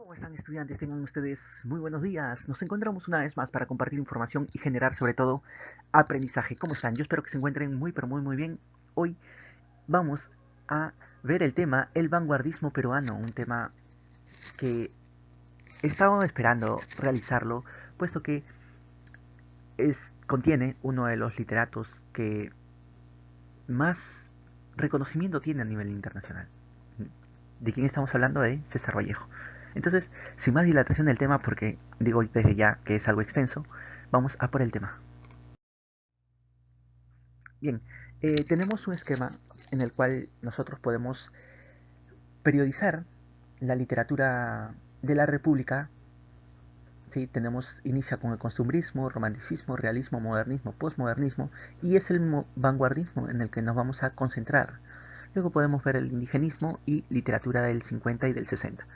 ¿Cómo están, estudiantes? Tengan ustedes muy buenos días. Nos encontramos una vez más para compartir información y generar sobre todo aprendizaje. ¿Cómo están? Yo espero que se encuentren muy pero muy bien. Hoy vamos a ver el tema el vanguardismo peruano, un tema que estábamos esperando realizarlo, puesto que contiene uno de los literatos que más reconocimiento tiene a nivel internacional. ¿De quién estamos hablando? De César Vallejo. Entonces, sin más dilatación del tema, porque digo desde ya que es algo extenso, vamos a por el tema. Bien, tenemos un esquema en el cual nosotros podemos periodizar la literatura de la República. ¿Sí? Inicia con el costumbrismo, romanticismo, realismo, modernismo, posmodernismo, y es el vanguardismo en el que nos vamos a concentrar. Luego podemos ver el indigenismo y literatura del 50 y del 60.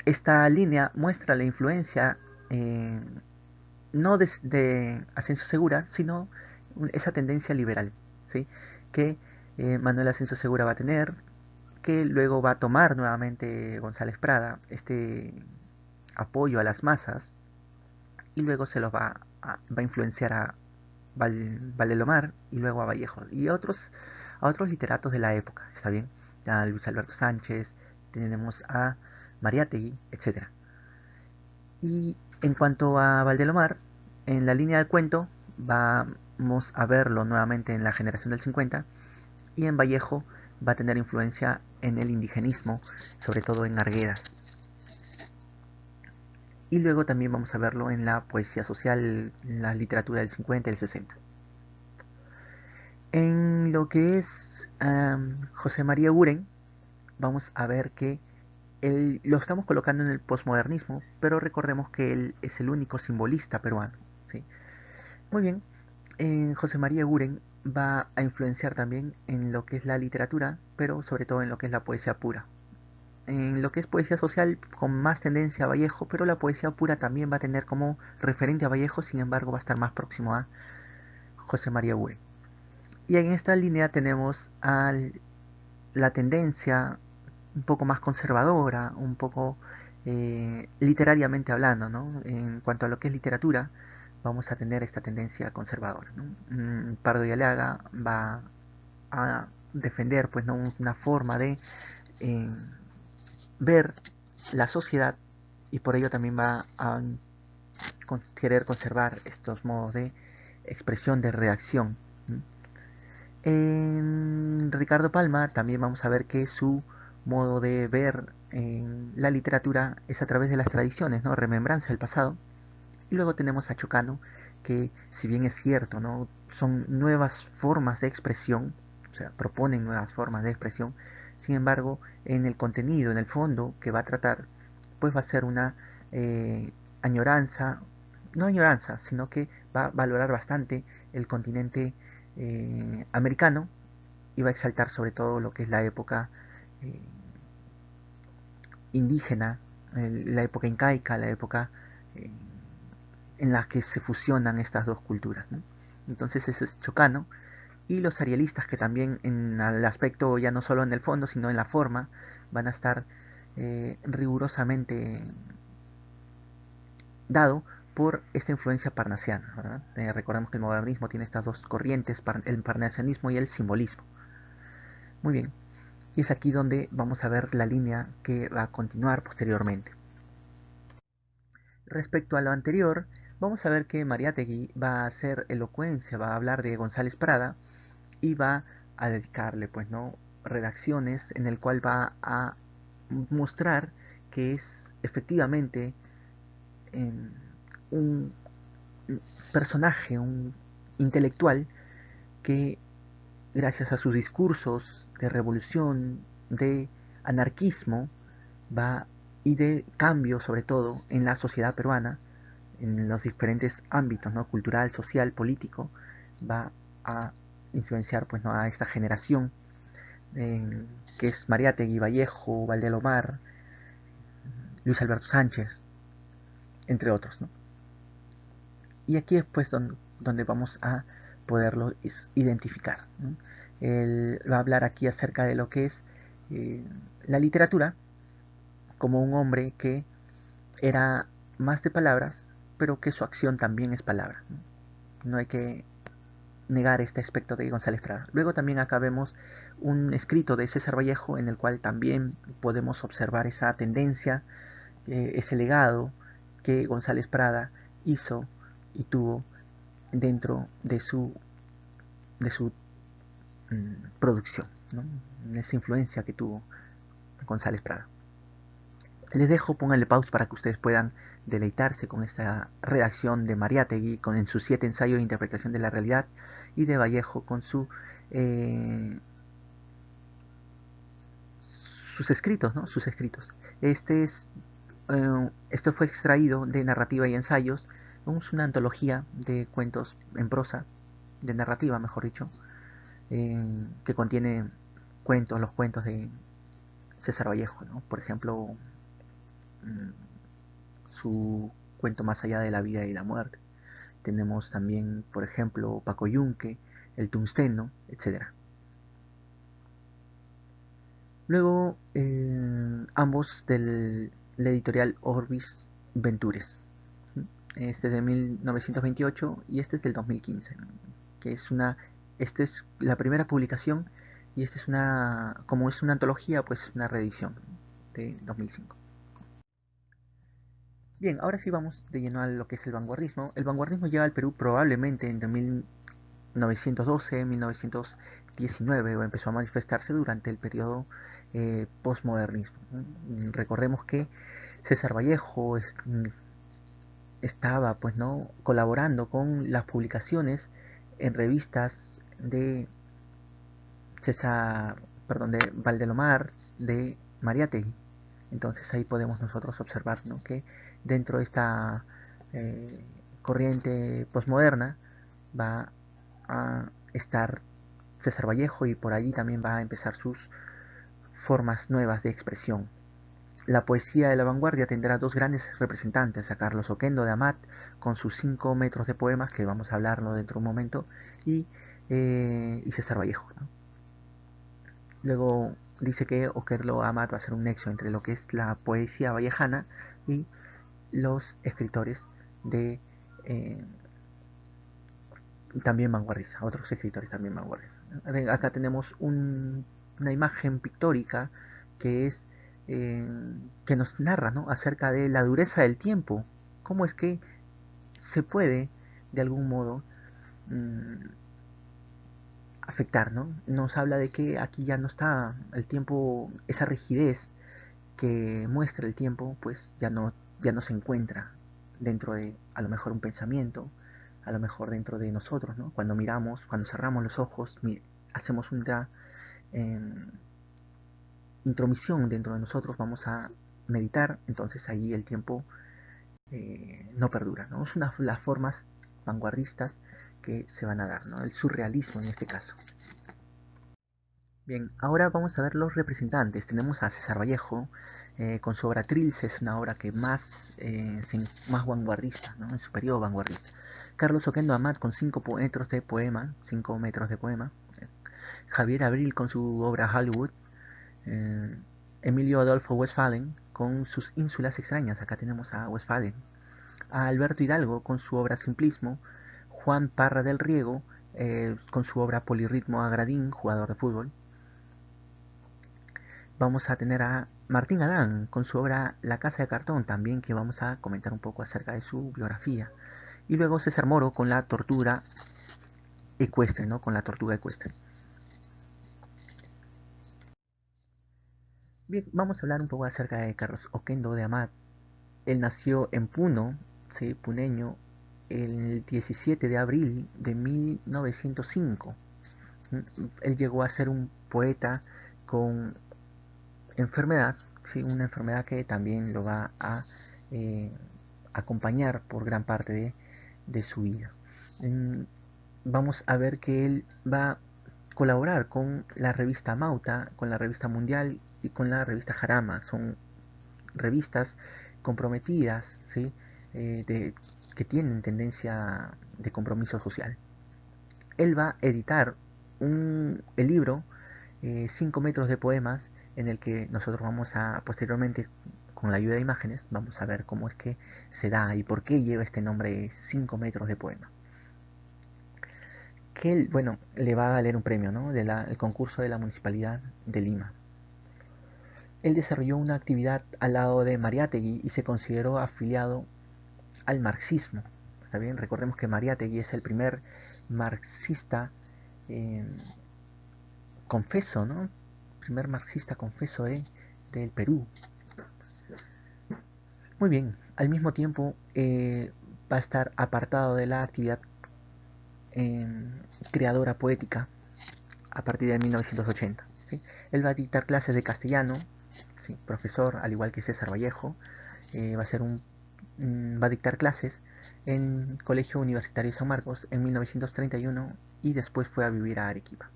Esta línea muestra la influencia eh, no de Ascenso Segura, sino esa tendencia liberal, ¿sí? Que Manuel Ascenso Segura va a tener, que luego va a tomar nuevamente González Prada, este apoyo a las masas, y luego se lo va a influenciar a Valdelomar y luego a Vallejo y a otros literatos de la época, ¿está bien? A Luis Alberto Sánchez, tenemos a Mariátegui, etcétera. Y en cuanto a Valdelomar, en la línea del cuento vamos a verlo nuevamente en la generación del 50 y en Vallejo va a tener influencia en el indigenismo, sobre todo en Arguedas. Y luego también vamos a verlo en la poesía social, en la literatura del 50 y el 60. En lo que es José María Buren, vamos a ver que lo estamos colocando en el posmodernismo, pero recordemos que él es el único simbolista peruano. ¿Sí? Muy bien, José María Guren va a influenciar también en lo que es la literatura, pero sobre todo en lo que es la poesía pura. En lo que es poesía social, con más tendencia a Vallejo, pero la poesía pura también va a tener como referente a Vallejo, sin embargo va a estar más próximo a José María Guren. Y en esta línea tenemos la tendencia un poco más conservadora, un poco literariamente hablando, ¿no? En cuanto a lo que es literatura, vamos a tener esta tendencia conservadora, ¿no? Pardo y Aliaga va a defender, pues, ¿no? Una forma de eh, ver la sociedad y por ello también va a querer conservar estos modos de expresión, de reacción. En Ricardo Palma también vamos a ver que su modo de ver en la literatura es a través de las tradiciones, ¿no? Remembranza del pasado. Y luego tenemos a Chocano, que si bien es cierto, ¿no? Son nuevas formas de expresión, o sea, proponen nuevas formas de expresión, sin embargo, en el contenido, en el fondo que va a tratar, pues va a ser una añoranza, no añoranza, sino que va a valorar bastante el continente americano y va a exaltar sobre todo lo que es la época eh, indígena, la época incaica, la época eh, en la que se fusionan estas dos culturas, ¿no? Entonces eso es Chocano. Y los arialistas que también en el aspecto, ya no solo en el fondo, sino en la forma, van a estar rigurosamente dado por esta influencia parnasiana, ¿verdad? Recordemos que el modernismo tiene estas dos corrientes, el parnasianismo y el simbolismo. Muy bien, y es aquí donde vamos a ver la línea que va a continuar posteriormente. Respecto a lo anterior, vamos a ver que Mariátegui va a hacer elocuencia, va a hablar de González Prada y va a dedicarle, pues, ¿no? Redacciones en el cual va a mostrar que es efectivamente eh, un personaje, un intelectual que gracias a sus discursos de revolución, de anarquismo, va y de cambio sobre todo en la sociedad peruana, en los diferentes ámbitos, ¿no? Cultural, social, político, va a influenciar, pues, ¿no? A esta generación que es Mariátegui, Vallejo, Valdelomar, Luis Alberto Sánchez, entre otros, ¿no? Y aquí es pues donde vamos a poderlo identificar, ¿no? Él va a hablar aquí acerca de lo que es eh, la literatura como un hombre que era más de palabras, pero que su acción también es palabra. No hay que negar este aspecto de González Prada. Luego también acá vemos un escrito de César Vallejo en el cual también podemos observar esa tendencia, ese legado que González Prada hizo y tuvo dentro de su producción, ¿no? Esa influencia que tuvo González Prada. Les dejo, pónganle pause para que ustedes puedan deleitarse con esta redacción de Mariátegui, con sus 7 ensayos de interpretación de la realidad, y de Vallejo con eh, sus escritos, ¿no? Sus escritos. Esto fue extraído de Narrativa y Ensayos, es una antología de cuentos en prosa, de narrativa, mejor dicho, que contiene los cuentos de César Vallejo, ¿no? Por ejemplo, su cuento Más allá de la vida y la muerte. Tenemos también, por ejemplo, Paco Yunque, El Tungsteno, etcétera. Luego, ambos de la editorial Orbis Ventures. Este es de 1928 y este es del 2015, ¿no? Que es esta es la primera publicación y esta es como es una antología, pues una reedición de 2005. Bien, ahora sí vamos de lleno a lo que es el vanguardismo. El vanguardismo llega al Perú probablemente entre 1912, 1919 o empezó a manifestarse durante el periodo postmodernismo. Recordemos que César Vallejo estaba pues no colaborando con las publicaciones en revistas de César, perdón, de Valdelomar, de Mariátegui. Entonces ahí podemos nosotros observar, ¿no?, que dentro de esta eh, corriente posmoderna va a estar César Vallejo y por allí también va a empezar sus formas nuevas de expresión. La poesía de la vanguardia tendrá dos grandes representantes, a Carlos Oquendo de Amat con sus 5 metros de poemas, que vamos a hablarlo dentro de un momento, y César Vallejo, ¿no? Luego dice que Oquendo Amat va a ser un nexo entre lo que es la poesía vallejana y los escritores de también vanguardistas, otros escritores también vanguardistas. Acá tenemos una imagen pictórica que es eh, que nos narra, ¿no?, acerca de la dureza del tiempo, cómo es que se puede de algún modo mmm, afectar, ¿no? Nos habla de que aquí ya no está el tiempo, esa rigidez que muestra el tiempo, pues ya no se encuentra dentro de a lo mejor un pensamiento, a lo mejor dentro de nosotros, ¿no? Cuando miramos, cuando cerramos los ojos, hacemos una eh, intromisión dentro de nosotros, vamos a meditar, entonces ahí el tiempo no perdura, ¿no? Es una de las formas vanguardistas que se van a dar, ¿no? El surrealismo en este caso. Bien, ahora vamos a ver los representantes. Tenemos a César Vallejo con su obra Trilce, es una obra que más vanguardista, ¿no?, en su periodo vanguardista. Carlos Oquendo Amat con 5 metros de poema, 5 metros de poema. Javier Abril con su obra Hollywood. Eh, Emilio Adolfo Westphalen con sus Ínsulas extrañas, acá tenemos a Westphalen. A Alberto Hidalgo con su obra Simplismo. Juan Parra del Riego con su obra Polirritmo Agradín, jugador de fútbol. Vamos a tener a Martín Adán con su obra La Casa de Cartón, también, que vamos a comentar un poco acerca de su biografía. Y luego César Moro con la tortura ecuestre, ¿no? Con la tortuga ecuestre. Bien, vamos a hablar un poco acerca de Carlos Oquendo de Amat. Él nació en Puno, ¿sí?, puneño, el 17 de abril de 1905. Él llegó a ser un poeta con enfermedad, ¿sí?, una enfermedad que también lo va a eh, acompañar por gran parte de su vida. Vamos a ver que él va a colaborar con la revista Mauta, con la revista Mundial y con la revista Jarama. Son revistas comprometidas, ¿sí?, que tienen tendencia de compromiso social. Él va a editar el libro 5 metros de poemas, en el que nosotros vamos a posteriormente con la ayuda de imágenes, vamos a ver cómo es que se da y por qué lleva este nombre 5 metros de poema. Que él, bueno, le va a valer un premio, ¿no? El concurso de la Municipalidad de Lima. Él desarrolló una actividad al lado de Mariátegui y se consideró afiliado al marxismo. ¿Está bien? Recordemos que Mariátegui es el primer marxista eh, confeso, ¿no? Primer marxista confeso del Perú. Muy bien, al mismo tiempo va a estar apartado de la actividad eh, creadora poética a partir de 1980. ¿Sí? Él va a dictar clases de castellano, ¿sí? Profesor, al igual que César Vallejo, va a dictar clases en Colegio Universitario de San Marcos en 1931 y después fue a vivir a Arequipa.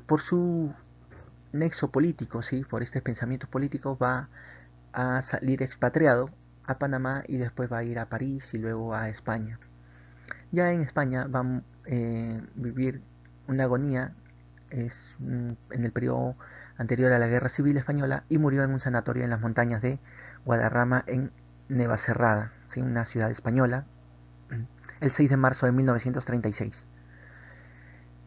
Por su nexo político, ¿sí? Por este pensamiento político, va a salir expatriado a Panamá y después va a ir a París y luego a España. Ya en España va a vivir una agonía en el periodo anterior a la Guerra Civil Española y murió en un sanatorio en las montañas de Guadarrama en Navacerrada, ¿sí? Una ciudad española, el 6 de marzo de 1936.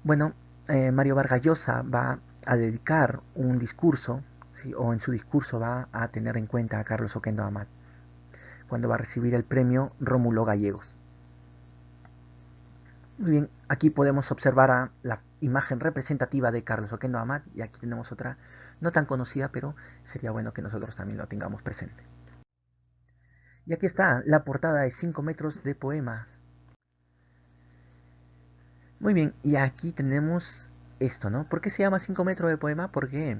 Bueno, Mario Vargas Llosa va a dedicar un discurso, ¿sí? O en su discurso va a tener en cuenta a Carlos Oquendo Amat, cuando va a recibir el premio Rómulo Gallegos. Muy bien, aquí podemos observar a la imagen representativa de Carlos Oquendo Amat y aquí tenemos otra no tan conocida, pero sería bueno que nosotros también lo tengamos presente. Y aquí está la portada de 5 metros de poemas. Muy bien, y aquí tenemos esto, ¿no? ¿Por qué se llama 5 metros de poema? Porque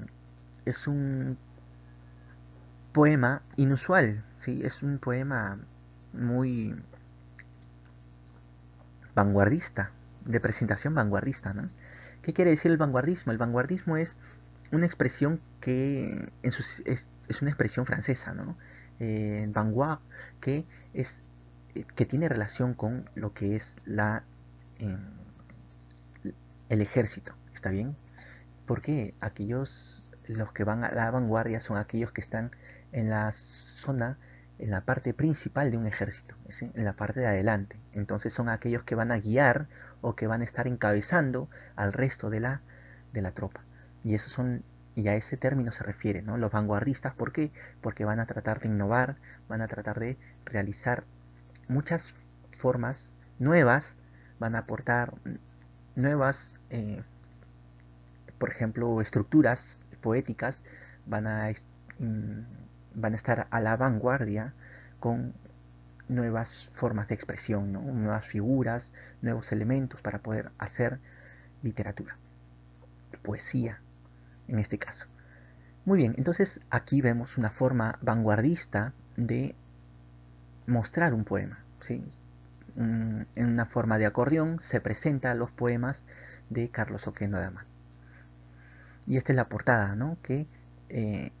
es un poema inusual, ¿sí? Es un poema muy vanguardista, de presentación vanguardista, ¿no? ¿Qué quiere decir el vanguardismo? El vanguardismo es una expresión que es una expresión francesa, ¿no? Vanguard, que es que tiene relación con lo que es eh, el ejército, ¿está bien? Porque los que van a la vanguardia son aquellos que están en la zona, en la parte principal de un ejército, ¿sí? En la parte de adelante. Entonces son aquellos que van a guiar o que van a estar encabezando al resto de la tropa. Y esos son, y a ese término se refiere, ¿no? Los vanguardistas, ¿por qué? Porque van a tratar de innovar, van a tratar de realizar muchas formas nuevas, van a aportar nuevas por ejemplo, estructuras poéticas van a, mm, van a estar a la vanguardia con nuevas formas de expresión, ¿no? Nuevas figuras, nuevos elementos para poder hacer literatura, poesía en este caso. Muy bien, entonces aquí vemos una forma vanguardista de mostrar un poema, ¿sí? En una forma de acordeón se presenta los poemas de Carlos Oquendo de Amat. Y esta es la portada, ¿no? Que eh,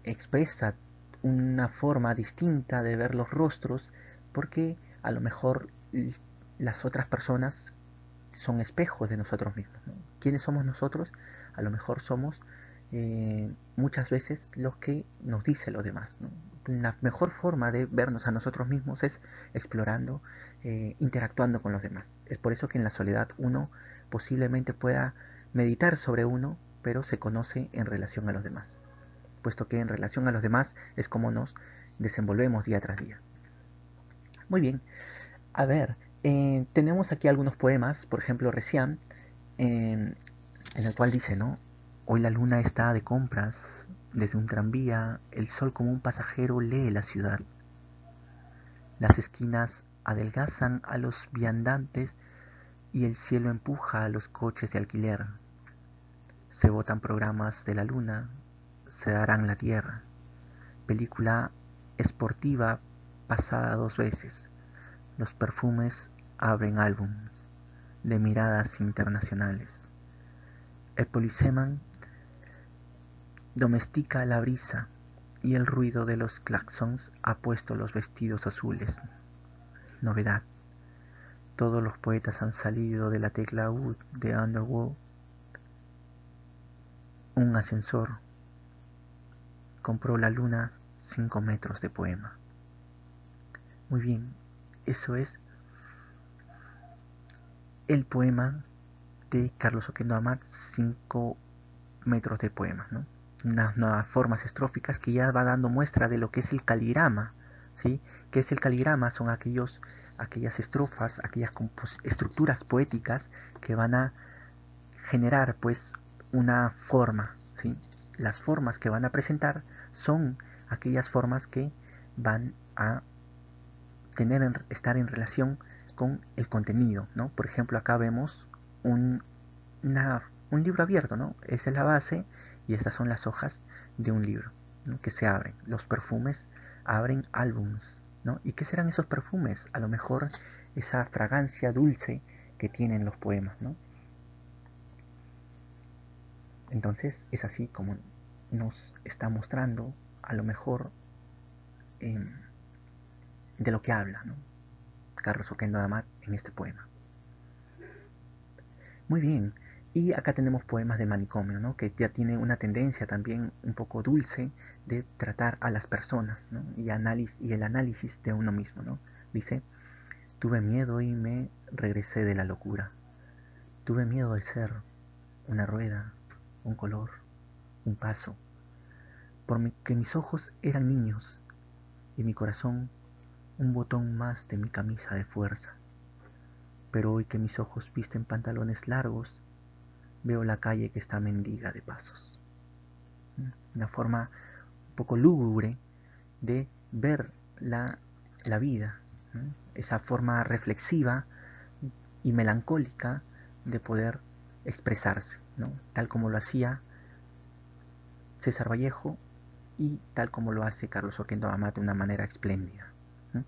expresa una forma distinta de ver los rostros porque a lo mejor las otras personas son espejos de nosotros mismos, ¿no? ¿Quiénes somos nosotros? A lo mejor somos muchas veces los que nos dicen los demás, ¿no? La mejor forma de vernos a nosotros mismos es explorando, interactuando con los demás. Es por eso que en la soledad uno posiblemente pueda meditar sobre uno, pero se conoce en relación a los demás, puesto que en relación a los demás es como nos desenvolvemos día tras día. Muy bien, a ver, tenemos aquí algunos poemas, por ejemplo, Recián, en el cual dice, ¿no? Hoy la luna está de compras, desde un tranvía, el sol como un pasajero lee la ciudad. Las esquinas adelgazan a los viandantes y el cielo empuja a los coches de alquiler. Se votan programas de la luna, se darán la tierra. Película esportiva pasada 2 veces. Los perfumes abren álbumes de miradas internacionales. El policeman domestica la brisa y el ruido de los claxons ha puesto los vestidos azules. Novedad. Todos los poetas han salido de la tecla Wood de Underworld. Un ascensor. compró la luna 5 metros de poema. Muy bien, eso es el poema de Carlos Oquendo Amat, 5 metros de poema, ¿no? Unas nuevas formas estróficas que ya va dando muestra de lo que es el caligrama, ¿sí? ¿Qué es el caligrama? Son aquellas estrofas, aquellas estructuras poéticas que van a generar, pues, una forma, ¿sí? Las formas que van a presentar son aquellas formas que van a estar en relación con el contenido, ¿no? Por ejemplo, acá vemos un, un libro abierto, ¿no? Esa es la base y estas son las hojas de un libro, ¿no? Que se abren. Los perfumes abren álbums, ¿no? ¿Y qué serán esos perfumes? A lo mejor esa fragancia dulce que tienen los poemas, ¿no? Entonces es así como nos está mostrando a lo mejor eh, de lo que habla, ¿no? Carlos Oquendo Amat en este poema. Muy bien, y acá tenemos poemas de manicomio, ¿no? Que ya tiene una tendencia también un poco dulce de tratar a las personas, ¿no? Y el análisis de uno mismo, ¿no? Dice, tuve miedo y me regresé de la locura. Tuve miedo de ser una rueda, un color, un paso, que mis ojos eran niños y mi corazón un botón más de mi camisa de fuerza. Pero hoy que mis ojos visten pantalones largos, veo la calle que está mendiga de pasos. Una forma un poco lúgubre de ver la vida, ¿no? Esa forma reflexiva y melancólica de poder expresarse, ¿no? Tal como lo hacía César Vallejo y tal como lo hace Carlos Oquendo Amat de una manera espléndida.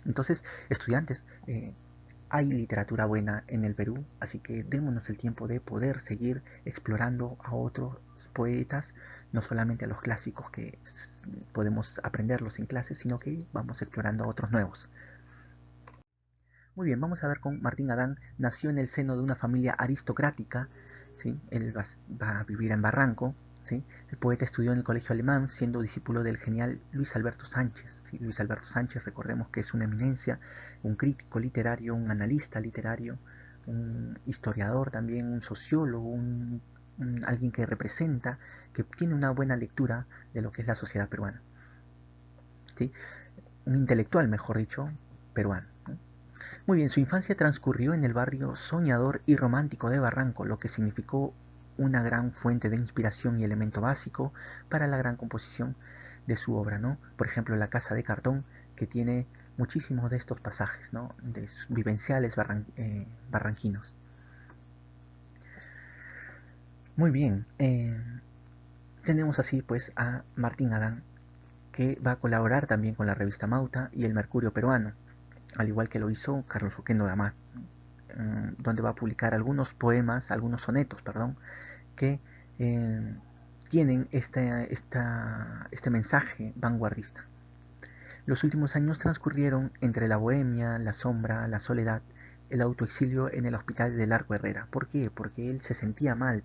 Entonces, estudiantes, hay literatura buena en el Perú, así que démonos el tiempo de poder seguir explorando a otros poetas, no solamente a los clásicos que podemos aprenderlos en clases, sino que vamos explorando a otros nuevos. Muy bien, vamos a ver con Martín Adán. Nació en el seno de una familia aristocrática, ¿sí? Él va a vivir en Barranco, ¿sí? El poeta estudió en el colegio alemán, siendo discípulo del genial Luis Alberto Sánchez, ¿sí? Luis Alberto Sánchez, recordemos que es una eminencia, un crítico literario, un analista literario, un historiador también, un sociólogo, alguien que representa, que tiene una buena lectura de lo que es la sociedad peruana, ¿sí? Un intelectual, mejor dicho, peruano, ¿no? Muy bien, su infancia transcurrió en el barrio soñador y romántico de Barranco, lo que significó una gran fuente de inspiración y elemento básico para la gran composición de su obra, ¿no? Por ejemplo, La Casa de Cartón, que tiene muchísimos de estos pasajes, ¿no? De vivenciales barranquinos. Muy bien, tenemos así pues a Martín Adán, que va a colaborar también con la revista Mauta y el Mercurio Peruano, al igual que lo hizo Carlos Oquendo de Amat, donde va a publicar algunos poemas, algunos sonetos, perdón, que eh, tienen este mensaje vanguardista. Los últimos años transcurrieron entre la bohemia, la sombra, la soledad, el autoexilio en el hospital de Largo Herrera. ¿Por qué? Porque él se sentía mal,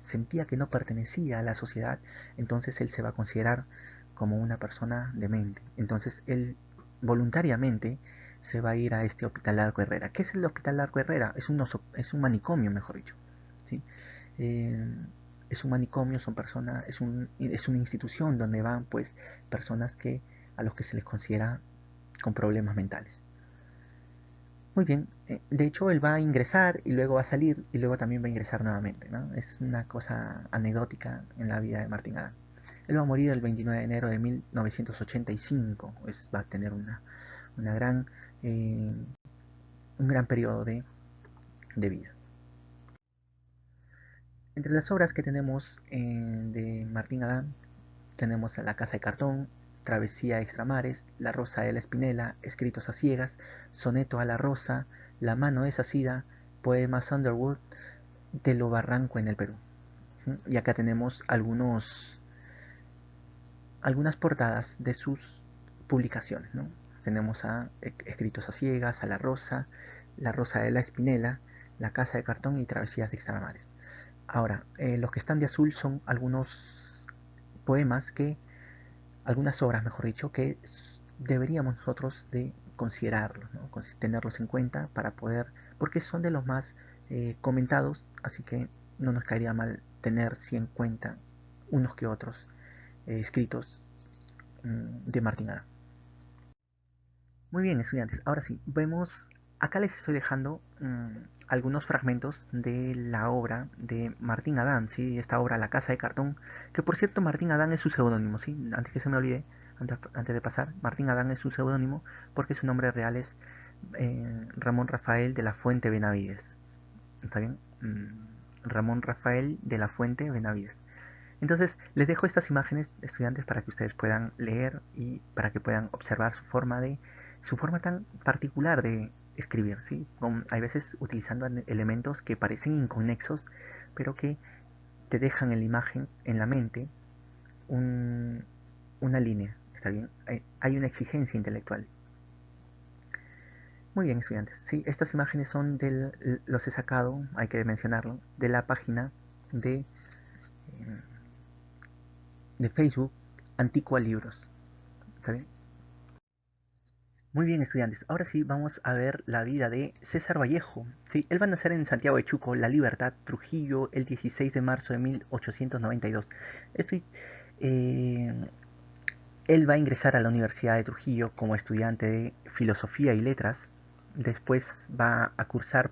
sentía que no pertenecía a la sociedad, entonces él se va a considerar como una persona demente. Entonces él voluntariamente se va a ir a este hospital Largo Herrera. ¿Qué es el hospital Largo Herrera? Es un manicomio, mejor dicho, ¿sí? Eh, es un manicomio, son personas, es una institución donde van pues personas a los que se les considera con problemas mentales. Muy bien, de hecho él va a ingresar y luego va a salir y luego también va a ingresar nuevamente, ¿no? Es una cosa anecdótica en la vida de Martín Adán. Él va a morir el 29 de enero de 1985, pues va a tener una gran, eh, un gran periodo de vida. Entre las obras que tenemos de Martín Adán tenemos La Casa de Cartón, Travesía a Extramares, La Rosa de la Espinela, Escritos a Ciegas, Soneto a la Rosa, La Mano Deshacida, Poemas Underwood, de lo Barranco en el Perú. Y acá tenemos algunas portadas de sus publicaciones, ¿no? Tenemos a Escritos a Ciegas, a La Rosa de la Espinela, La Casa de Cartón y Travesías de Extramares. Ahora, los que están de azul son algunos poemas que algunas obras, mejor dicho, que deberíamos nosotros de considerarlos, ¿no? Tenerlos en cuenta para poder, porque son de los más comentados, así que no nos caería mal tener sí en cuenta unos que otros escritos de Martín Adán. Muy bien, estudiantes. Ahora sí, vemos, acá les estoy dejando algunos fragmentos de la obra de Martín Adán, ¿sí? Esta obra, La Casa de Cartón, que por cierto Martín Adán es su seudónimo, ¿sí? Antes que se me olvide, antes de pasar, Martín Adán es su seudónimo porque su nombre real es Ramón Rafael de la Fuente Benavides. ¿Está bien? Ramón Rafael de la Fuente Benavides. Entonces, les dejo estas imágenes, estudiantes, para que ustedes puedan leer y para que puedan observar su forma tan particular de escribir, ¿sí? Hay veces utilizando elementos que parecen inconexos, pero que te dejan en la imagen, en la mente, un- una línea, ¿está bien? Hay una exigencia intelectual. Muy bien, estudiantes. Sí, estas imágenes los he sacado, hay que mencionarlo, de la página de, eh, de Facebook Antigua Libros. ¿Está bien? Muy bien, estudiantes. Ahora sí vamos a ver la vida de César Vallejo. Sí, él va a nacer en Santiago de Chuco, La Libertad, Trujillo, el 16 de marzo de 1892. Estoy, eh, Él va a ingresar a la Universidad de Trujillo como estudiante de Filosofía y Letras. Después va a cursar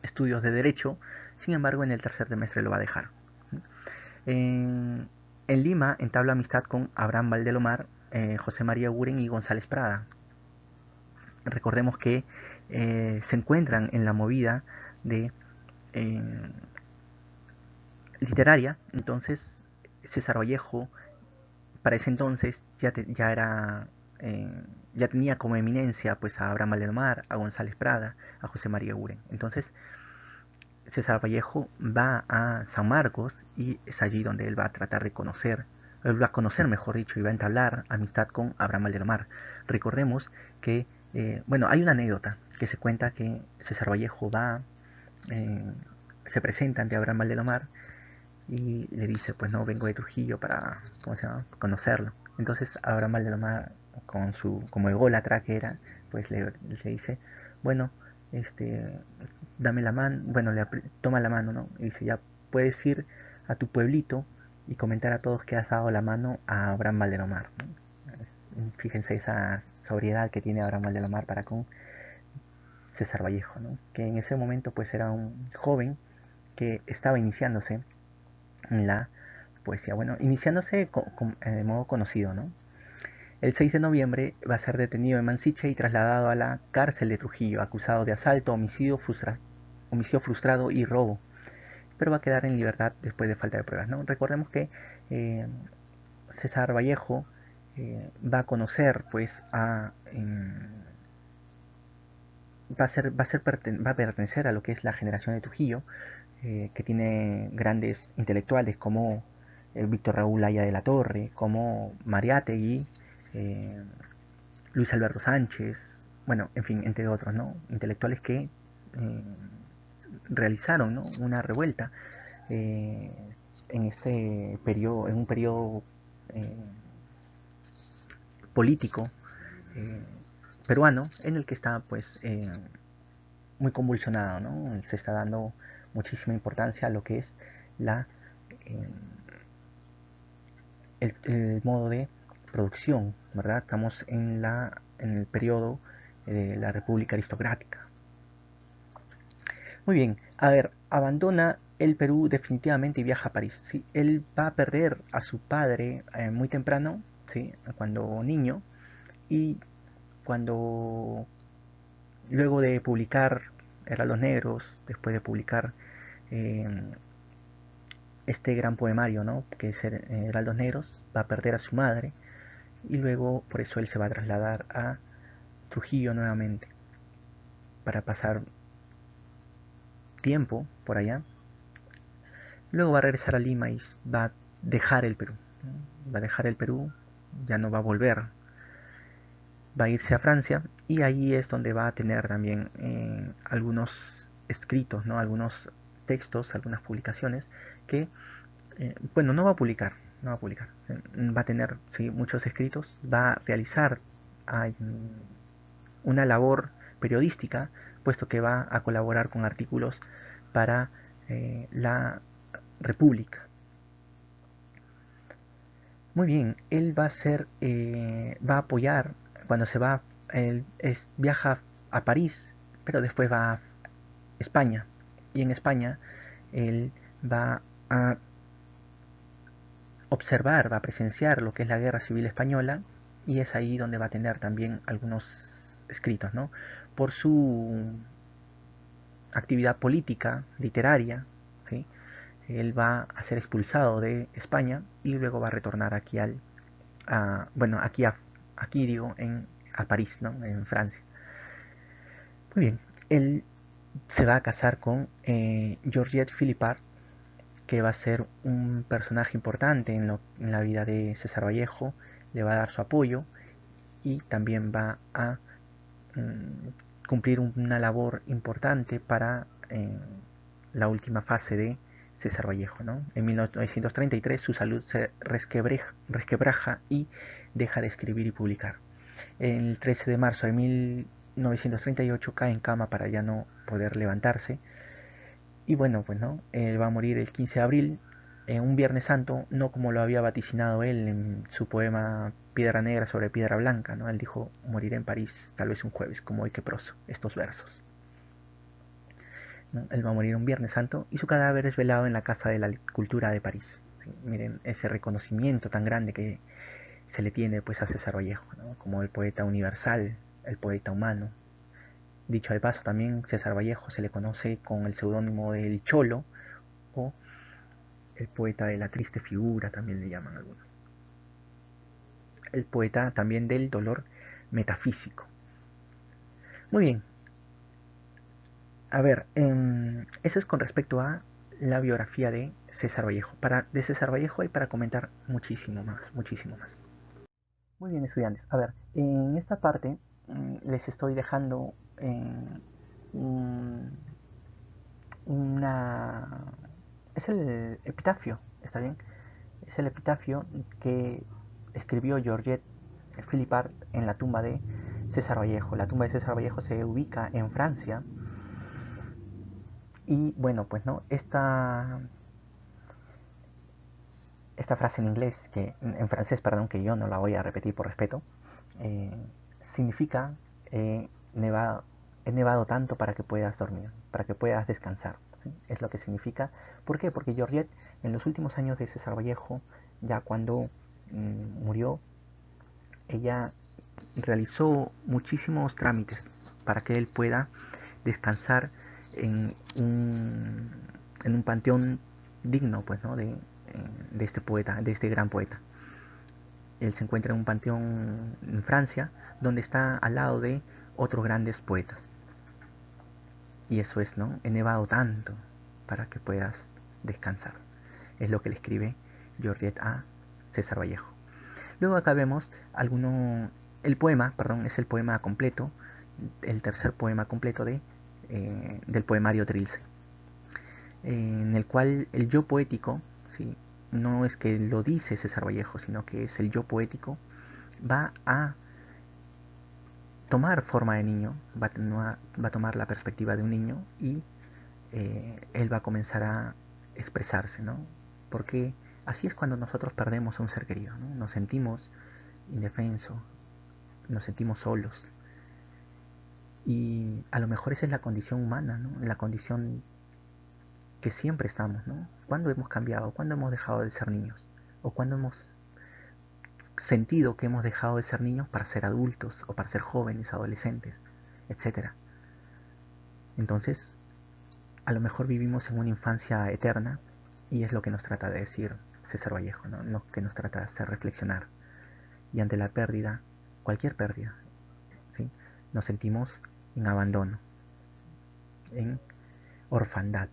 estudios de Derecho. Sin embargo, en el tercer semestre lo va a dejar. En Lima entabla amistad con Abraham Valdelomar, José María Guren y González Prada. Recordemos que se encuentran en la movida de eh, literaria. Entonces César Vallejo para ese entonces ya era eh, ya tenía como eminencia pues a Abraham Valdemar, a González Prada, a José María Guren. Entonces César Vallejo va a San Marcos y es allí donde él va a tratar de conocer, él va a conocer mejor dicho, y va a entablar amistad con Abraham Valdemar. Recordemos que, bueno, hay una anécdota que se cuenta que César Vallejo eh, se presenta ante Abraham Valdemar y le dice, pues no, vengo de Trujillo para, ¿cómo se llama?, conocerlo. Entonces Abraham Valdemar, como ególatra que era, pues le dice, bueno, este, dame la mano, bueno, toma la mano, ¿no? Y dice, ya puedes ir a tu pueblito y comentar a todos que has dado la mano a Abraham Valdemar, ¿no? Fíjense esa sobriedad que tiene Abraham Valdemar para con César Vallejo, ¿no? Que en ese momento pues era un joven que estaba iniciándose en la poesía, bueno, iniciándose de modo conocido, ¿no? El 6 de noviembre va a ser detenido en Mansiche y trasladado a la cárcel de Trujillo, acusado de asalto, homicidio frustrado y robo, pero va a quedar en libertad después de falta de pruebas, ¿no? Recordemos que eh, César Vallejo va a conocer, pues, va a pertenecer a lo que es la generación de Trujillo, que tiene grandes intelectuales como Víctor Raúl Haya de la Torre, como Mariátegui, eh, Luis Alberto Sánchez, bueno, en fin, entre otros, ¿no? Intelectuales que realizaron, ¿no?, una revuelta eh, en este periodo, en un periodo eh, político eh, peruano en el que está, pues, muy convulsionado, ¿no? Se está dando muchísima importancia a lo que es la eh, el modo de producción, ¿verdad? Estamos en el periodo de la República Aristocrática. Muy bien, a ver, abandona el Perú definitivamente y viaja a París. ¿Sí? Él va a perder a su padre muy temprano, ¿sí?, cuando niño, y cuando luego de publicar Los Negros, después de publicar eh, este gran poemario, ¿no?, que es Heraldos Negros, va a perder a su madre y luego por eso él se va a trasladar a Trujillo nuevamente para pasar tiempo por allá. Luego va a regresar a Lima y va a dejar el Perú, ¿no? Va a dejar el Perú, ya no va a volver, va a irse a Francia y ahí es donde va a tener también algunos escritos, ¿no?, algunos textos, algunas publicaciones que, bueno, no va a publicar, no va a publicar. Va a tener, sí, muchos escritos, va a realizar una labor periodística, puesto que va a colaborar con artículos para la República. Muy bien, él va a ser, va a apoyar cuando se va, él viaja a París, pero después va a España. Y en España él va a observar, va a presenciar lo que es la Guerra Civil Española, y es ahí donde va a tener también algunos escritos, ¿no? Por su actividad política, literaria, ¿sí? Él va a ser expulsado de España y luego va a retornar aquí bueno, aquí digo, a París, ¿no? En Francia. Muy bien, él se va a casar con Georgette Philippard, que va a ser un personaje importante en la vida de César Vallejo, le va a dar su apoyo y también va a cumplir una labor importante para la última fase de César Vallejo, ¿no? En 1933 su salud se resquebraja y deja de escribir y publicar. El 13 de marzo de 1938 cae en cama para ya no poder levantarse. Y bueno, pues no, él va a morir el 15 de abril, en un Viernes Santo, no como lo había vaticinado él en su poema Piedra Negra sobre Piedra Blanca, ¿no? Él dijo, moriré en París, tal vez un jueves, como hoy que proso, estos versos. ¿No? Él va a morir un Viernes Santo y su cadáver es velado en la Casa de la Cultura de París. ¿Sí? Miren ese reconocimiento tan grande que se le tiene pues a César Vallejo, ¿no? Como el poeta universal, el poeta humano. Dicho de paso, también César Vallejo se le conoce con el seudónimo del Cholo o el poeta de la triste figura, también le llaman algunos. El poeta también del dolor metafísico. Muy bien, a ver, eso es con respecto a la biografía de César Vallejo. De César Vallejo hay para comentar muchísimo más, muchísimo más. Muy bien, estudiantes. A ver, en esta parte les estoy dejando un, una... Es el epitafio, ¿está bien? Es el epitafio que escribió Georgette Philippard en la tumba de César Vallejo. La tumba de César Vallejo se ubica en Francia. Y bueno, pues no, esta frase en inglés, en francés, perdón, que yo no la voy a repetir por respeto, eh, significa nevado, he nevado tanto para que puedas dormir, para que puedas descansar. ¿Sí? Es lo que significa. ¿Por qué? Porque Georgette, en los últimos años de César Vallejo, ya cuando murió, ella realizó muchísimos trámites para que él pueda descansar en en un panteón digno, pues, ¿no? De este poeta, de este gran poeta. Él se encuentra en un panteón en Francia, donde está al lado de otros grandes poetas. Y eso es, ¿no? He nevado tanto para que puedas descansar. Es lo que le escribe Georgette a César Vallejo. Luego acá vemos el poema, perdón, es el poema completo, el tercer poema completo del poemario Trilce, en el cual el yo poético, ¿sí? No es que lo dice César Vallejo, sino que es el yo poético, va a tomar forma de niño, va a tomar la perspectiva de un niño y él va a comenzar a expresarse, ¿no? Porque así es cuando nosotros perdemos a un ser querido, ¿no? Nos sentimos indefensos, nos sentimos solos. Y a lo mejor esa es la condición humana, ¿no? La condición que siempre estamos, ¿no? ¿Cuándo hemos cambiado? ¿Cuándo hemos dejado de ser niños? ¿O cuándo hemos sentido que hemos dejado de ser niños para ser adultos o para ser jóvenes, adolescentes, etcétera? Entonces, a lo mejor vivimos en una infancia eterna y es lo que nos trata de decir César Vallejo, ¿no? Lo que nos trata de hacer reflexionar. Y ante la pérdida, cualquier pérdida, ¿sí? Nos sentimos en abandono, en orfandad.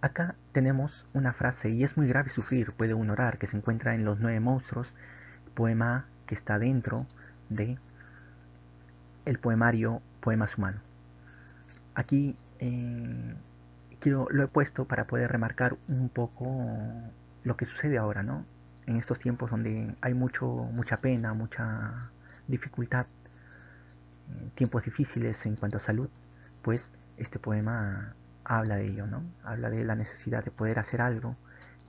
Acá tenemos una frase, y es muy grave sufrir, puede un orar, que se encuentra en Los Nueve Monstruos, poema que está dentro de el poemario Poemas Humanos. Aquí lo he puesto para poder remarcar un poco lo que sucede ahora, ¿no? En estos tiempos donde hay mucha pena, mucha dificultad, tiempos difíciles en cuanto a salud, pues este poema habla de ello, ¿no? Habla de la necesidad de poder hacer algo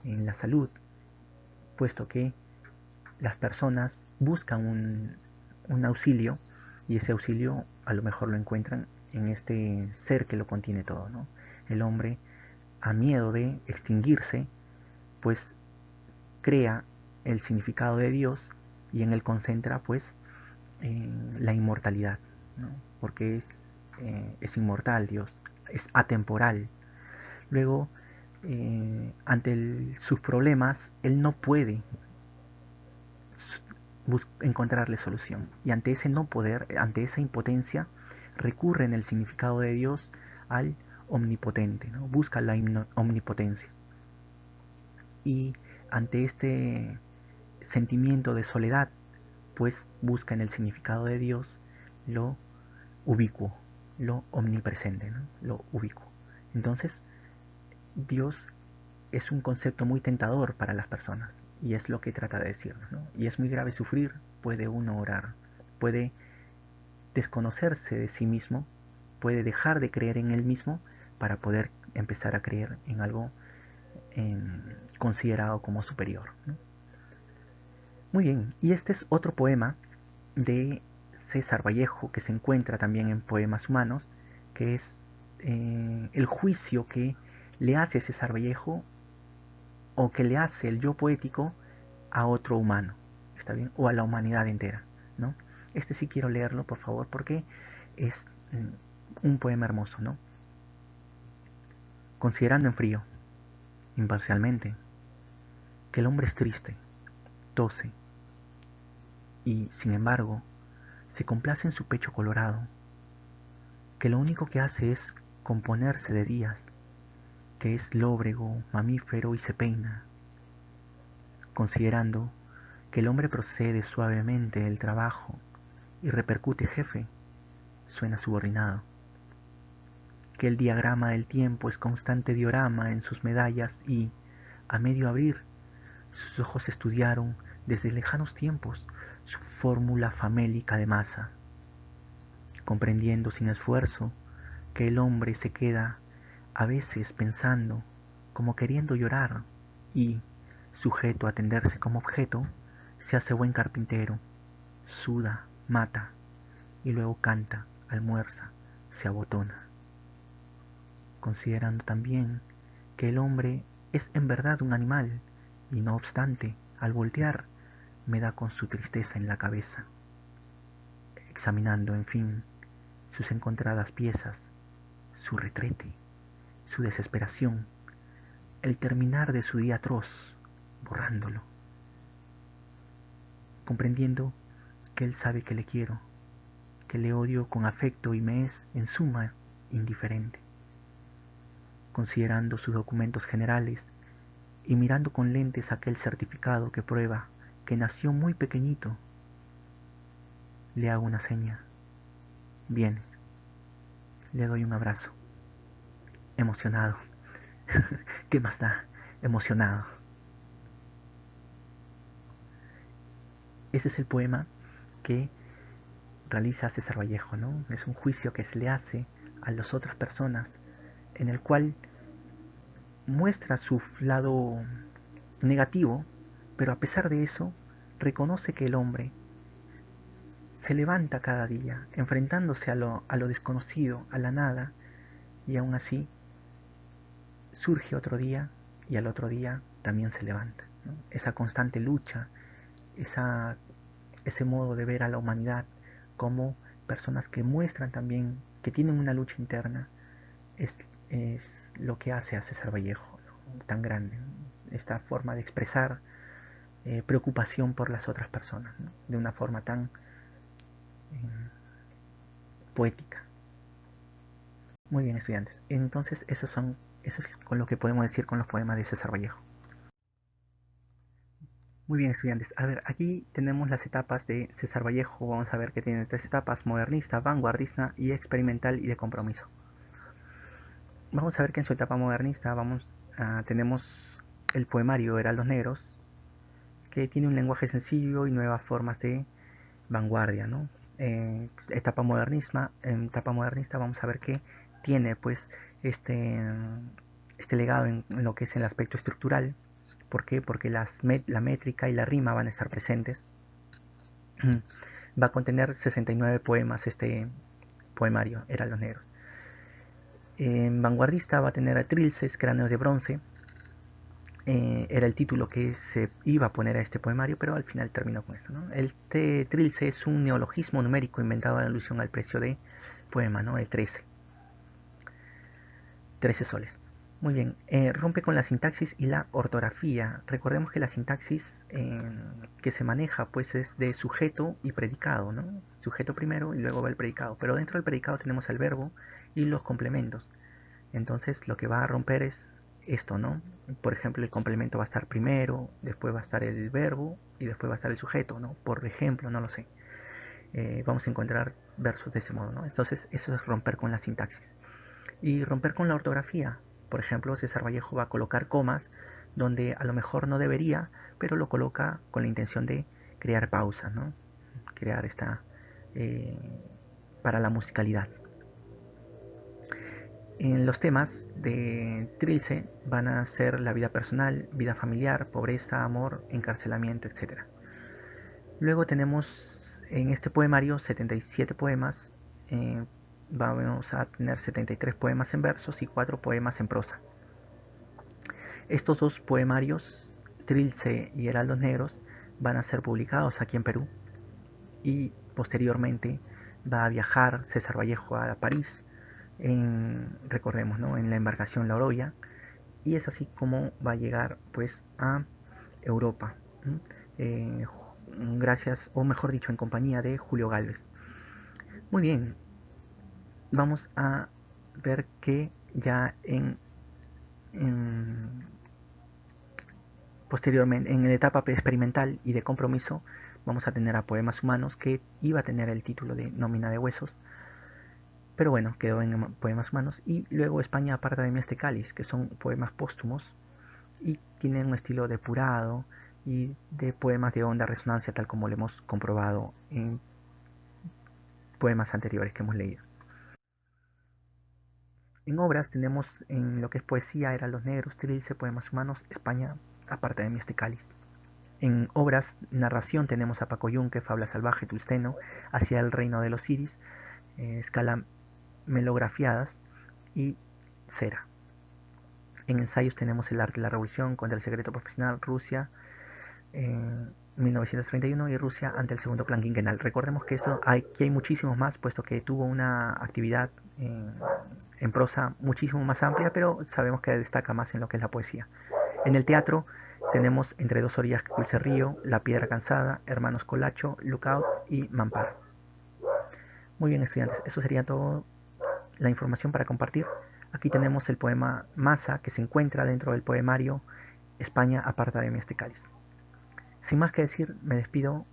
en la salud, puesto que las personas buscan un auxilio y ese auxilio a lo mejor lo encuentran en este ser que lo contiene todo, ¿no? El hombre, a miedo de extinguirse, pues crea el significado de Dios y en él concentra pues la inmortalidad, ¿no? Porque es inmortal Dios, es atemporal. Luego, ante sus problemas, él no puede encontrarle solución. Y ante ese no poder, ante esa impotencia, recurre en el significado de Dios al omnipotente, ¿no? Busca la omnipotencia. Y ante este sentimiento de soledad, pues busca en el significado de Dios lo ubicuo, lo omnipresente, ¿no? Lo ubicuo. Entonces, Dios es un concepto muy tentador para las personas y es lo que trata de decirnos, ¿no? Y es muy grave sufrir, puede uno orar, puede desconocerse de sí mismo, puede dejar de creer en él mismo para poder empezar a creer en algo considerado como superior, ¿no? Muy bien, y este es otro poema de César Vallejo que se encuentra también en Poemas Humanos, que es el juicio que le hace César Vallejo o que le hace el yo poético a otro humano, ¿está bien? O a la humanidad entera, ¿no? Este sí quiero leerlo, por favor, porque es un poema hermoso, ¿no? Considerando en frío, imparcialmente, que el hombre es triste, tose, y, sin embargo, se complace en su pecho colorado, que lo único que hace es componerse de días, que es lóbrego, mamífero y se peina, considerando que el hombre procede suavemente del trabajo y repercute jefe, suena subordinado, que el diagrama del tiempo es constante diorama en sus medallas y, a medio abrir, sus ojos estudiaron desde lejanos tiempos su fórmula famélica de masa, comprendiendo sin esfuerzo que el hombre se queda a veces pensando, como queriendo llorar, y, sujeto a tenderse como objeto, se hace buen carpintero, suda, mata, y luego canta, almuerza, se abotona, considerando también que el hombre es en verdad un animal, y no obstante, al voltear, me da con su tristeza en la cabeza, examinando, en fin, sus encontradas piezas, su retrete, su desesperación, el terminar de su día atroz, borrándolo, comprendiendo que él sabe que le quiero, que le odio con afecto y me es, en suma, indiferente, considerando sus documentos generales y mirando con lentes aquel certificado que prueba que nació muy pequeñito, le hago una seña, viene, le doy un abrazo, emocionado, ¿qué más da? Emocionado. Ese es el poema que realiza César Vallejo, ¿no? Es un juicio que se le hace a las otras personas en el cual muestra su lado negativo, pero a pesar de eso reconoce que el hombre se levanta cada día enfrentándose a lo desconocido, a la nada, y aún así surge otro día y al otro día también se levanta, ¿no? Esa constante lucha, esa, ese modo de ver a la humanidad como personas que muestran también que tienen una lucha interna es lo que hace a César Vallejo, ¿no? Tan grande, ¿no? Esta forma de expresar preocupación por las otras personas, ¿no? De una forma tan poética. Muy bien, estudiantes. Entonces, eso es con lo que podemos decir con los poemas de César Vallejo. Muy bien, estudiantes. A ver, aquí tenemos las etapas de César Vallejo. Vamos a ver que tiene tres etapas: modernista, vanguardista y experimental y de compromiso. Vamos a ver que en su etapa modernista tenemos el poemario Heraldos Negros, que tiene un lenguaje sencillo y nuevas formas de vanguardia, ¿no? En etapa modernista vamos a ver que tiene pues este, este legado en lo que es el aspecto estructural. ¿Por qué? Porque la métrica y la rima van a estar presentes. Va a contener 69 poemas este poemario, Heraldos Negros. En vanguardista va a tener a Trilces, Cráneos de Bronce. Era el título que se iba a poner a este poemario, pero al final terminó con esto, ¿no? Este trilce es un neologismo numérico inventado en alusión al precio de poema, ¿no? El 13 soles. Muy bien, rompe con la sintaxis y la ortografía. Recordemos que la sintaxis que se maneja pues es de sujeto y predicado, ¿no? Sujeto primero y luego va el predicado, pero dentro del predicado tenemos el verbo y los complementos. Entonces lo que va a romper es esto, ¿no? Por ejemplo, el complemento va a estar primero, después va a estar el verbo y después va a estar el sujeto, ¿no? Por ejemplo, no lo sé. Vamos a encontrar versos de ese modo, ¿no? Entonces eso es romper con la sintaxis. Y romper con la ortografía. Por ejemplo, César Vallejo va a colocar comas donde a lo mejor no debería, pero lo coloca con la intención de crear pausas, ¿no? Crear esta eh, para la musicalidad. En los temas de Trilce van a ser la vida personal, vida familiar, pobreza, amor, encarcelamiento, etc. Luego tenemos en este poemario 77 poemas. Vamos a tener 73 poemas en versos y 4 poemas en prosa. Estos dos poemarios, Trilce y Heraldos Negros, van a ser publicados aquí en Perú y posteriormente va a viajar César Vallejo a París, recordemos, ¿no? En la embarcación La Oroya, y es así como va a llegar pues a Europa, eh, gracias, o mejor dicho, en compañía de Julio Gálvez. Muy bien, vamos a ver que ya en posteriormente, en la etapa experimental y de compromiso, vamos a tener a Poemas Humanos, que iba a tener el título de Nómina de Huesos, pero bueno, quedó en Poemas Humanos. Y luego España aparta de mí este cáliz, que son poemas póstumos y tienen un estilo depurado y de poemas de honda resonancia, tal como lo hemos comprobado en poemas anteriores que hemos leído. En obras tenemos en lo que es poesía, Heraldos Negros, Trilce, Poemas Humanos, España aparta de mí este cáliz. En obras, narración, tenemos a Paco Yunque, Fabla Salvaje, Tulsteno, Hacia el Reino de los Iris, escala melografiadas y Cera. En ensayos tenemos El Arte de la Revolución, Contra el Secreto Profesional, Rusia, 1931 y Rusia ante el Segundo Plan Quinquenal. Recordemos que aquí hay muchísimos más, puesto que tuvo una actividad en prosa muchísimo más amplia, pero sabemos que destaca más en lo que es la poesía. En el teatro tenemos Entre dos orillas que cruza el río, La Piedra Cansada, Hermanos Colacho, Lookout y Mamparo. Muy bien, estudiantes, eso sería toda la información para compartir. Aquí tenemos el poema Masa, que se encuentra dentro del poemario España aparta de mí este cáliz. Sin más que decir, me despido.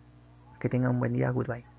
Que tengan un buen día. Goodbye.